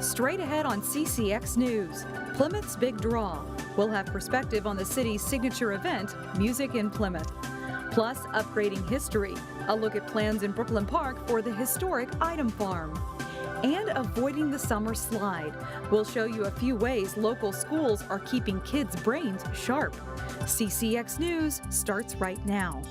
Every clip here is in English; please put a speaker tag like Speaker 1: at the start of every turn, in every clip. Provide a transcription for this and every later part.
Speaker 1: Straight ahead on CCX News, Plymouth's Big Draw. We'll have perspective on the city's signature event, Music in Plymouth. Plus, upgrading history, a look at plans in Brooklyn Park for the historic Eidem Farm. And avoiding the summer slide. We'll show you a few ways local schools are keeping kids' brains sharp. CCX News starts right now.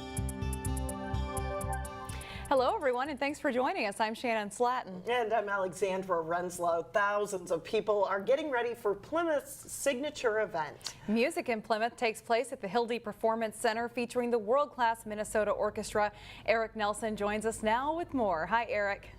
Speaker 2: Hello, everyone, and thanks for joining us. I'm Shannon Slatton.
Speaker 3: And I'm Alexandra Renslow. Thousands of people are getting ready for Plymouth's signature event.
Speaker 2: Music in Plymouth takes place at the Harambee Performance Center featuring the world-class Minnesota Orchestra. Eric Nelson joins us now with more. Hi, Eric.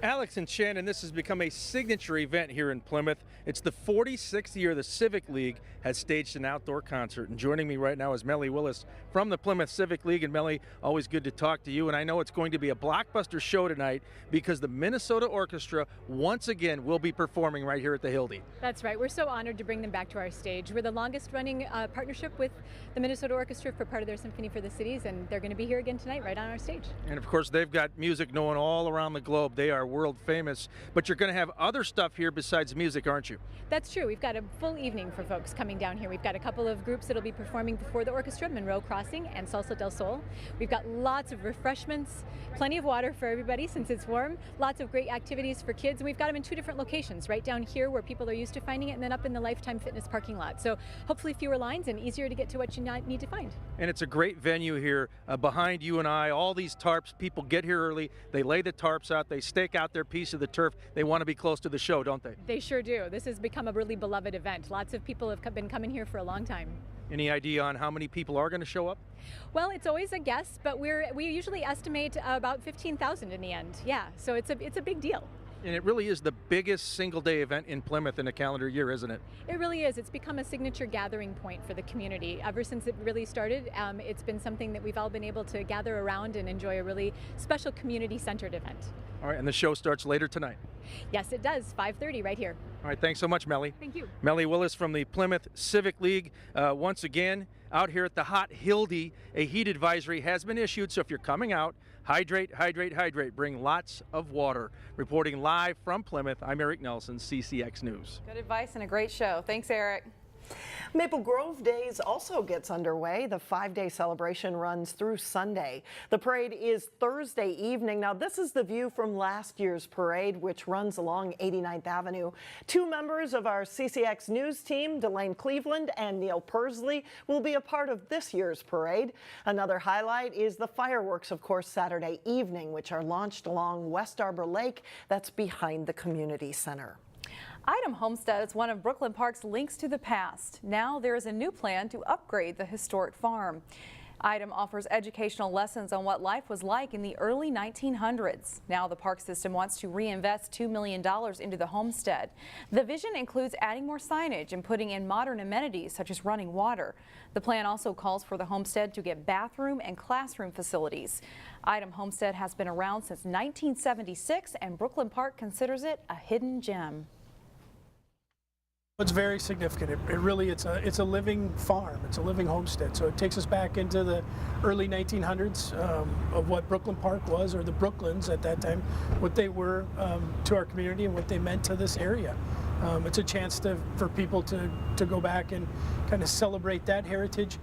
Speaker 4: Alex and Shannon, this has become a signature event here in Plymouth. It's the 46th year the Civic League has staged an outdoor concert. And joining me right now is Melly Willis from the Plymouth Civic League. And Melly, always good to talk to you. And I know it's going to be a blockbuster show tonight because the Minnesota Orchestra once again will be performing right here at the Hildy.
Speaker 5: That's right. We're so honored to bring them back to our stage. We're the longest running partnership with the Minnesota Orchestra for part of their Symphony for the Cities, and they're going to be here again tonight right on our stage.
Speaker 4: And of course, they've got music known all around the globe. They are world famous, but you're going to have other stuff here besides music, aren't you?
Speaker 5: That's true. We've got a full evening for folks coming down here. We've got a couple of groups that'll be performing before the orchestra, Monroe Crossing and Salsa del Sol. We've got lots of refreshments, plenty of water for everybody since it's warm, lots of great activities for kids, and we've got them in two different locations, right down here where people are used to finding it, and then up in the Lifetime Fitness parking lot. So hopefully fewer lines and easier to get to what you need to find.
Speaker 4: And it's a great venue here behind you and I. All these tarps, people get here early, they lay the tarps out, they stake out their piece of the turf. They want to be close to the show, don't they?
Speaker 5: They sure do. This has become a really beloved event. Lots of people have been coming here for a long time.
Speaker 4: Any idea on how many people are going to show up?
Speaker 5: Well, it's always a guess, but we usually estimate about 15,000 in the end. Yeah, so it's a big deal.
Speaker 4: And it really is the biggest single-day event in Plymouth in a calendar year, isn't it?
Speaker 5: It really is. It's become a signature gathering point for the community. Ever since it really started, it's been something that we've all been able to gather around and enjoy a really special community-centered event.
Speaker 4: All right, and the show starts later tonight.
Speaker 5: Yes, it does. 5:30 right here.
Speaker 4: All right, thanks so much, Melly.
Speaker 5: Thank you.
Speaker 4: Melly Willis from the Plymouth Civic League. Once again, out here at the hot Hildy, a heat advisory has been issued, so if you're coming out, hydrate, hydrate, hydrate. Bring lots of water. Reporting live from Plymouth, I'm Eric Nelson, CCX News.
Speaker 2: Good advice and a great show. Thanks, Eric.
Speaker 3: Maple Grove Days also gets underway. The 5-day celebration runs through Sunday. The parade is Thursday evening. Now, this is the view from last year's parade, which runs along 89th Avenue. Two members of our CCX News team, Delane Cleveland and Neil Persley, will be a part of this year's parade. Another highlight is the fireworks, of course, Saturday evening, which are launched along West Arbor Lake. That's behind the community center.
Speaker 2: Eidem Homestead is one of Brooklyn Park's links to the past. Now there is a new plan to upgrade the historic farm. Eidem offers educational lessons on what life was like in the early 1900s. Now the park system wants to reinvest $2 million into the homestead. The vision includes adding more signage and putting in modern amenities such as running water. The plan also calls for the homestead to get bathroom and classroom facilities. Eidem Homestead has been around since 1976, and Brooklyn Park considers it a hidden gem.
Speaker 6: It's very significant. It's a living farm. It's a living homestead. So it takes us back into the early 1900s of what Brooklyn Park was, or the Brooklyns at that time, what they were to our community and what they meant to this area. It's a chance for people to go back and kind of celebrate that heritage.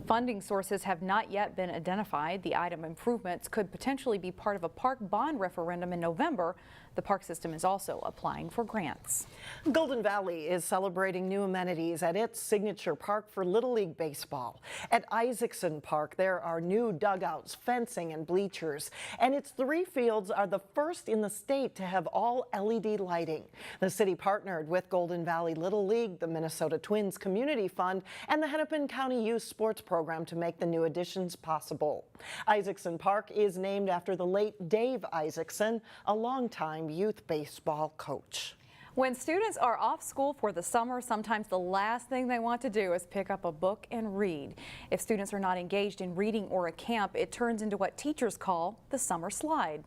Speaker 2: Funding sources have not yet been identified. The Eidem improvements could potentially be part of a park bond referendum in November. The park system is also applying for grants.
Speaker 3: Golden Valley is celebrating new amenities at its signature park for Little League Baseball. At Isaacson Park, there are new dugouts, fencing, and bleachers. And its 3 fields are the first in the state to have all LED lighting. The city partnered with Golden Valley Little League, the Minnesota Twins Community Fund, and the Hennepin County Youth Sports Program to make the new additions possible. Isaacson Park is named after the late Dave Isaacson, a longtime youth baseball coach.
Speaker 2: When students are off school for the summer, sometimes the last thing they want to do is pick up a book and read. If students are not engaged in reading or a camp, it turns into what teachers call the summer slide.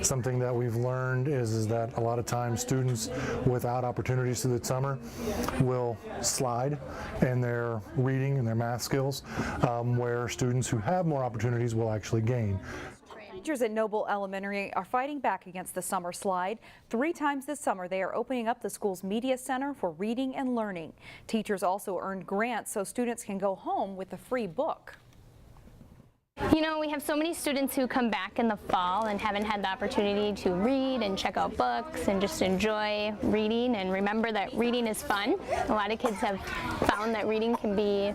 Speaker 7: Something that we've learned is that a lot of times students without opportunities through the summer will slide in their reading and their math skills, where students who have more opportunities will actually gain.
Speaker 2: Teachers at Noble Elementary are fighting back against the summer slide. 3 times this summer, they are opening up the school's media center for reading and learning. Teachers also earned grants so students can go home with a free book.
Speaker 8: You know, we have so many students who come back in the fall and haven't had the opportunity to read and check out books and just enjoy reading and remember that reading is fun. A lot of kids have found that reading can be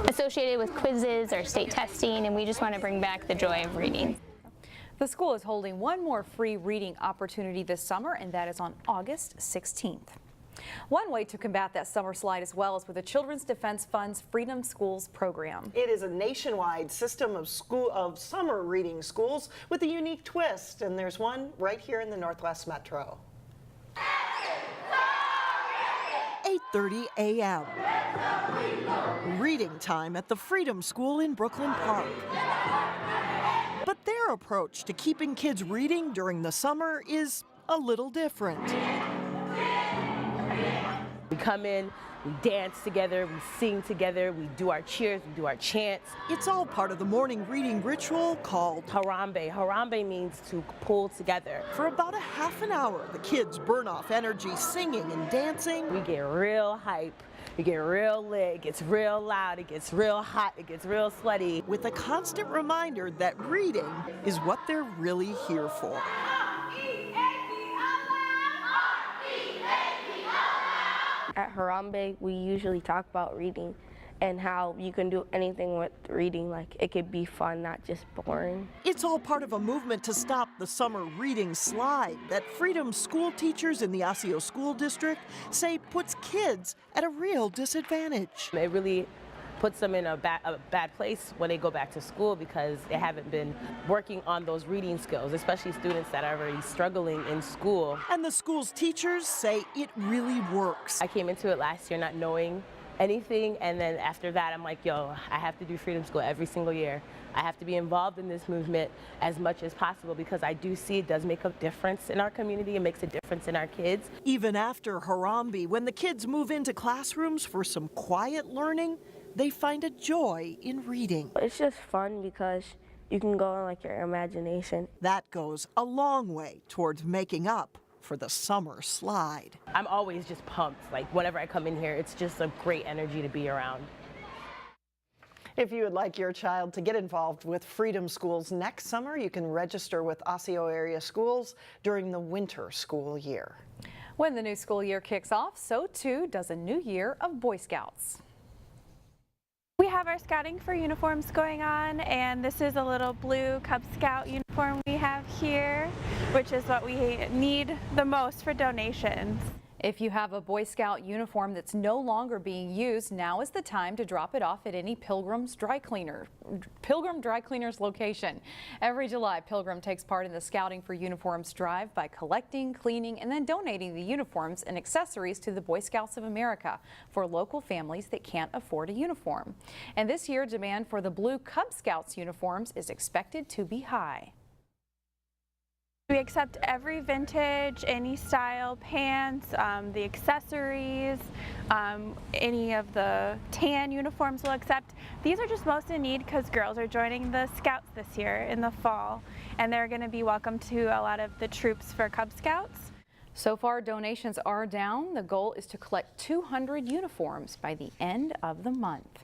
Speaker 8: associated with quizzes or state testing, and we just want to bring back the joy of reading.
Speaker 2: The school is holding one more free reading opportunity this summer, and that is on August 16th. One way to combat that summer slide as well is with the Children's Defense Fund's Freedom Schools program.
Speaker 3: It is a nationwide system of summer reading schools with a unique twist, and there's one right here in the Northwest Metro. 8:30 a.m. Reading time at the Freedom School in Brooklyn Park. But their approach to keeping kids reading during the summer is a little different.
Speaker 9: We come in, we dance together, we sing together, we do our cheers, we do our chants.
Speaker 3: It's all part of the morning reading ritual called
Speaker 9: Harambee. Harambee means to pull together.
Speaker 3: For about a half an hour, the kids burn off energy singing and dancing.
Speaker 9: We get real hype, we get real lit, it gets real loud, it gets real hot, it gets real sweaty.
Speaker 3: With a constant reminder that reading is what they're really here for.
Speaker 10: At Harambee, we usually talk about reading and how you can do anything with reading. Like, it could be fun, not just boring.
Speaker 3: It's all part of a movement to stop the summer reading slide that Freedom school teachers in the Osseo School District say puts kids at a real disadvantage.
Speaker 9: It really puts them in a bad place when they go back to school because they haven't been working on those reading skills, especially students that are already struggling in school.
Speaker 3: And the school's teachers say it really works.
Speaker 9: I came into it last year not knowing anything, and then after that I'm like, yo, I have to do Freedom School every single year. I have to be involved in this movement as much as possible because I do see it does make a difference in our community. It makes a difference in our kids.
Speaker 3: Even after Harambee, when the kids move into classrooms for some quiet learning, they find a joy in reading.
Speaker 10: It's just fun because you can go on like your imagination.
Speaker 3: That goes a long way towards making up for the summer slide.
Speaker 9: I'm always just pumped. Like whenever I come in here, it's just a great energy to be around.
Speaker 3: If you would like your child to get involved with Freedom Schools next summer, you can register with Osseo area schools during the winter school year.
Speaker 2: When the new school year kicks off, so too does a new year of Boy Scouts.
Speaker 11: We have our scouting for uniforms going on, and this is a little blue Cub Scout uniform we have here, which is what we need the most for donations.
Speaker 2: If you have a Boy Scout uniform that's no longer being used, now is the time to drop it off at any Pilgrim Dry Cleaners location. Every July, Pilgrim takes part in the Scouting for Uniforms drive by collecting, cleaning, and then donating the uniforms and accessories to the Boy Scouts of America for local families that can't afford a uniform. And this year, demand for the blue Cub Scouts uniforms is expected to be high.
Speaker 11: We accept every vintage, any style pants, the accessories, any of the tan uniforms we'll accept. These are just most in need because girls are joining the Scouts this year in the fall, and they're going to be welcome to a lot of the troops for Cub Scouts.
Speaker 2: So far, donations are down. The goal is to collect 200 uniforms by the end of the month.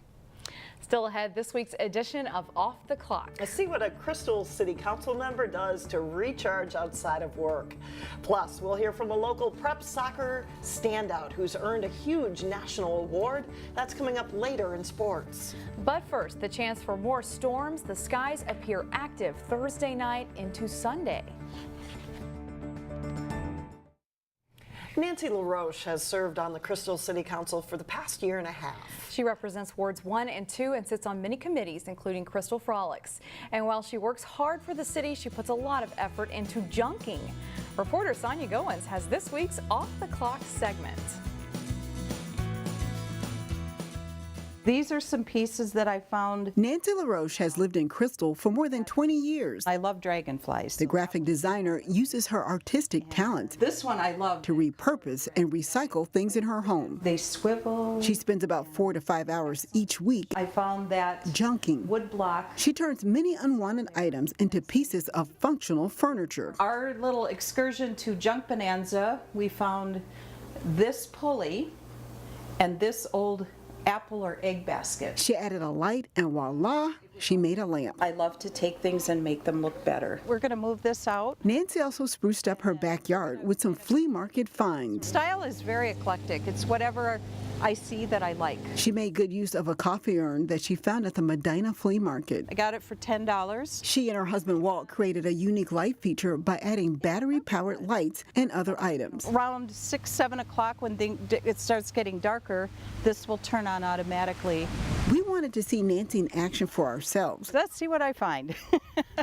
Speaker 2: Still ahead, this week's edition of Off the Clock.
Speaker 3: Let's see what a Crystal City Council member does to recharge outside of work. Plus, we'll hear from a local prep soccer standout who's earned a huge national award. That's coming up later in sports.
Speaker 2: But first, the chance for more storms. The skies appear active Thursday night into Sunday.
Speaker 3: Nancy LaRoche has served on the Crystal City Council for the past year and a half.
Speaker 2: She represents Wards 1 and 2 and sits on many committees, including Crystal Frolics. And while she works hard for the city, she puts a lot of effort into junking. Reporter Sonia Goins has this week's Off the Clock segment.
Speaker 12: These are some pieces that I found.
Speaker 13: Nancy LaRoche has lived in Crystal for more than 20 years.
Speaker 12: I love dragonflies.
Speaker 13: The graphic designer uses her artistic talents
Speaker 12: This one I love.
Speaker 13: to repurpose and recycle things in her home.
Speaker 12: They swivel.
Speaker 13: She spends about 4 to 5 hours each week
Speaker 12: I found that
Speaker 13: junking.
Speaker 12: wood block.
Speaker 13: She turns many unwanted items into pieces of functional furniture.
Speaker 12: Our little excursion to Junk Bonanza, we found this pulley and this old apple or egg basket.
Speaker 13: She added a light and voila, she made a lamp.
Speaker 12: I love to take things and make them look better. We're going to move this out.
Speaker 13: Nancy also spruced up her backyard with some flea market finds.
Speaker 12: Style is very eclectic. It's whatever I see that I like.
Speaker 13: She made good use of a coffee urn that she found at the Medina flea market.
Speaker 12: I got it for $10.
Speaker 13: She and her husband Walt created a unique light feature by adding battery-powered lights and other items.
Speaker 12: Around 6, 7 o'clock when it starts getting darker, this will turn on automatically.
Speaker 13: We wanted to see Nancy in action for ourselves.
Speaker 12: Let's see what I find.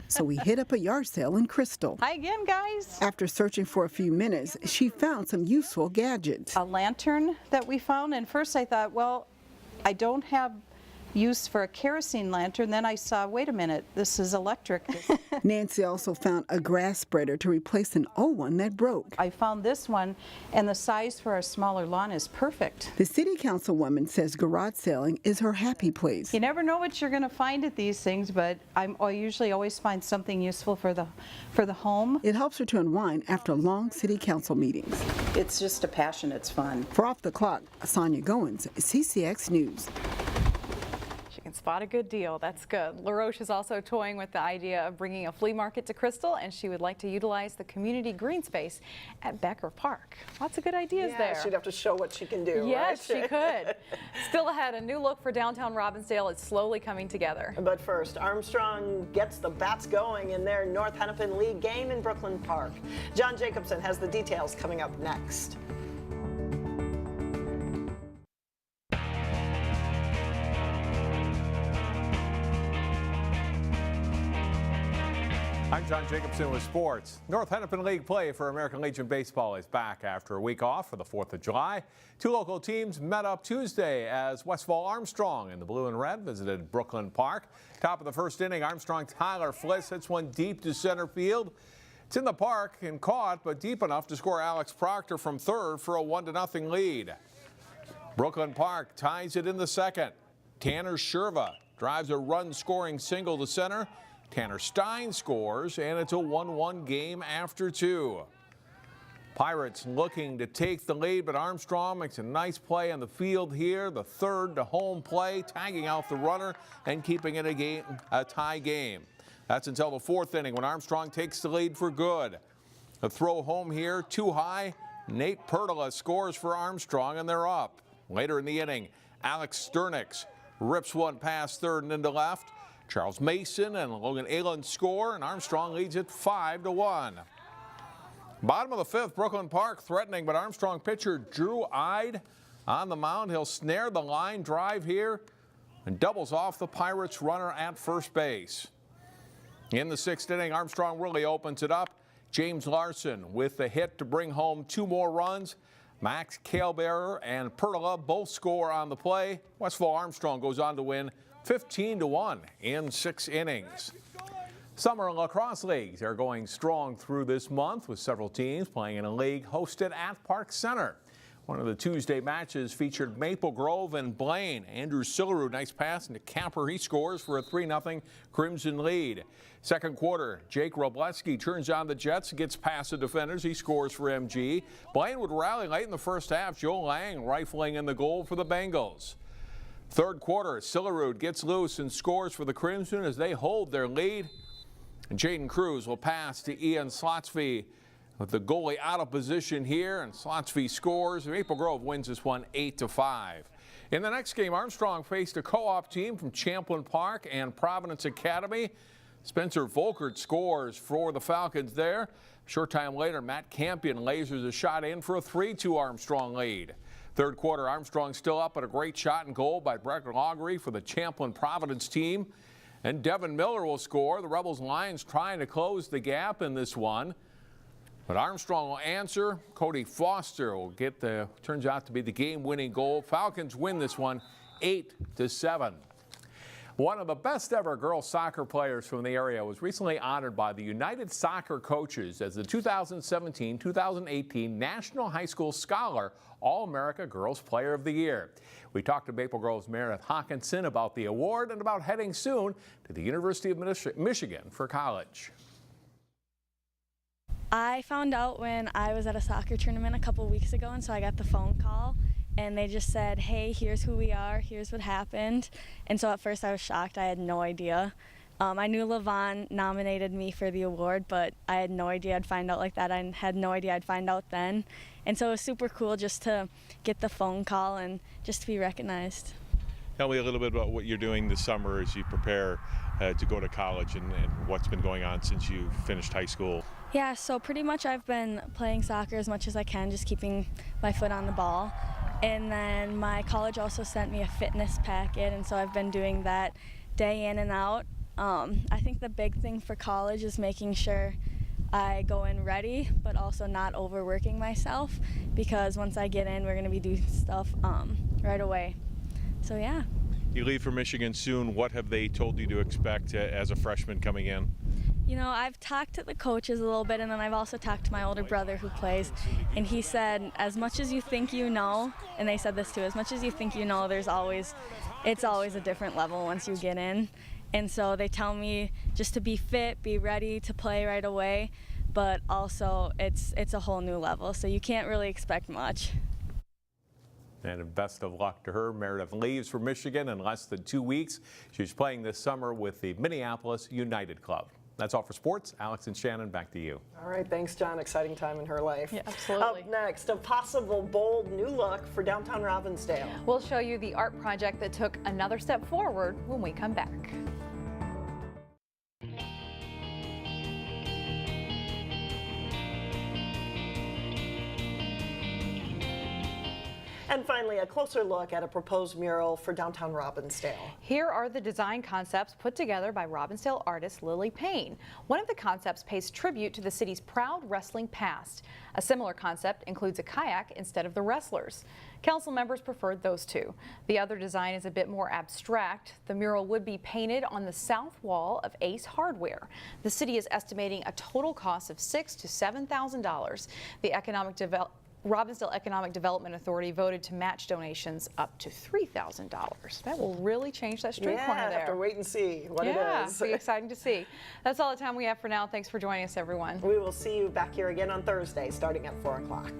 Speaker 13: So we hit up a yard sale in Crystal.
Speaker 12: Hi again, guys.
Speaker 13: After searching for a few minutes, she found some useful gadgets.
Speaker 12: A lantern that we found, and first I thought, well, I don't have use for a kerosene lantern. Then I saw, wait a minute, this is electric.
Speaker 13: Nancy also found a grass spreader to replace an old one that broke.
Speaker 12: I found this one, and the size for a smaller lawn is perfect.
Speaker 13: The city councilwoman says garage selling is her happy place.
Speaker 12: You never know what you're going to find at these things, but I usually always find something useful for the home.
Speaker 13: It helps her to unwind after long city council meetings.
Speaker 12: It's just a passion. It's fun.
Speaker 13: For Off the Clock, Sonia Goins, CCX News.
Speaker 2: She can spot a good deal. That's good. LaRoche is also toying with the idea of bringing a flea market to Crystal, and she would like to utilize the community green space at Becker Park. Lots of good ideas there.
Speaker 3: She'd have to show what she can do.
Speaker 2: Yes,
Speaker 3: right?
Speaker 2: she could. Still ahead, a new look for downtown Robbinsdale is slowly coming together.
Speaker 3: But first, Armstrong gets the bats going in their North Hennepin League game in Brooklyn Park. John Jacobson has the details coming up next.
Speaker 14: I'm John Jacobson with sports. North Hennepin League play for American Legion Baseball is back after a week off for the 4th of July. Two local teams met up Tuesday as Westphal Armstrong in the blue and red visited Brooklyn Park. Top of the first inning, Armstrong Tyler Fliss hits one deep to center field. It's in the park and caught, but deep enough to score Alex Proctor from third for a 1-0 lead. Brooklyn Park ties it in the second. Tanner Sherva drives a run-scoring single to center. Tanner Stein scores, and it's a 1-1 game after 2. Pirates looking to take the lead, but Armstrong makes a nice play on the field here. The third to home play, tagging out the runner and keeping it a tie game. That's until the 4th inning when Armstrong takes the lead for good. A throw home here, too high. Nate Pertola scores for Armstrong, and they're up. Later in the inning, Alex Sternix rips one past third and into left. Charles Mason and Logan Aylen score, and Armstrong leads it 5-1. Bottom of the 5th, Brooklyn Park threatening, but Armstrong pitcher Drew Eid on the mound. He'll snare the line drive here and doubles off the Pirates runner at first base. In the 6th inning, Armstrong really opens it up. James Larson with the hit to bring home 2 more runs. Max Kalebearer and Pertola both score on the play. Westphal Armstrong goes on to win 15-1 in 6 innings. Summer lacrosse leagues are going strong through this month with several teams playing in a league hosted at Park Center. One of the Tuesday matches featured Maple Grove and Blaine. Andrew Sillerud, nice pass into Capper. He scores for a 3-0 Crimson lead. Second quarter, Jake Robleski turns on the Jets, gets past the defenders. He scores for MG. Blaine would rally late in the first half. Joe Lang rifling in the goal for the Bengals. Third quarter, Sillerud gets loose and scores for the Crimson as they hold their lead. And Jaden Cruz will pass to Ian Slotsby with the goalie out of position here, and Slotsby scores. Maple Grove wins this one 8-5. In the next game, Armstrong faced a co-op team from Champlin Park and Providence Academy. Spencer Volkert scores for the Falcons there. A short time later, Matt Campion lasers a shot in for a 3-2 Armstrong lead. Third quarter, Armstrong still up, but a great shot and goal by Brett Laughery for the Champlin Providence team. And Devin Miller will score. The Rebels Lions trying to close the gap in this one. But Armstrong will answer. Cody Foster will get turns out to be the game-winning goal. Falcons win this one 8-7. One of the best ever girls soccer players from the area was recently honored by the United Soccer Coaches as the 2017-2018 National High School Scholar All-America Girls Player of the Year. We talked to Maple Grove's Meredith Hawkinson about the award and about heading soon to the University of Michigan for college.
Speaker 15: I found out when I was at a soccer tournament a couple weeks ago, and so I got the phone call. And they just said, hey, here's who we are, here's what happened. And so at first I was shocked. I had no idea. I knew LaVon nominated me for the award, but I had no idea I'd find out like that. I had no idea I'd find out then. And so it was super cool just to get the phone call and just to be recognized.
Speaker 16: Tell me a little bit about what you're doing this summer as you prepare to go to college and what's been going on since you finished high school.
Speaker 15: Yeah, so pretty much I've been playing soccer as much as I can, just keeping my foot on the ball. And then my college also sent me a fitness packet, and so I've been doing that day in and out. I think the big thing for college is making sure I go in ready, but also not overworking myself, because once I get in, we're going to be doing stuff right away. So yeah.
Speaker 16: You leave for Michigan soon. What have they told you to expect as a freshman coming in?
Speaker 15: You know, I've talked to the coaches a little bit, and then I've also talked to my older brother who plays, and he said, as much as you think you know, and they said this too, as much as you think you know, it's always a different level once you get in. And so they tell me just to be fit, be ready to play right away, but also it's a whole new level, so you can't really expect much.
Speaker 14: And best of luck to her. Meredith leaves for Michigan in less than 2 weeks. She's playing this summer with the Minneapolis United Club. That's all for sports. Alex and Shannon, back to you.
Speaker 3: All right, thanks, John. Exciting time in her life.
Speaker 2: Yeah, absolutely.
Speaker 3: Up next, a possible bold new look for downtown Robbinsdale.
Speaker 2: We'll show you the art project that took another step forward when we come back.
Speaker 3: And finally, a closer look at a proposed mural for downtown Robbinsdale.
Speaker 2: Here are the design concepts put together by Robbinsdale artist Lily Payne. One of the concepts pays tribute to the city's proud wrestling past. A similar concept includes a kayak instead of the wrestlers. Council members preferred those two. The other design is a bit more abstract. The mural would be painted on the south wall of Ace Hardware. The city is estimating a total cost of $6,000 to $7,000. The Robbinsdale Economic Development Authority voted to match donations up to $3,000. That will really change that street corner there.
Speaker 3: Yeah, have to wait and see what it is.
Speaker 2: It'll be exciting to see. That's all the time we have for now. Thanks for joining us, everyone.
Speaker 3: We will see you back here again on Thursday, starting at 4 o'clock.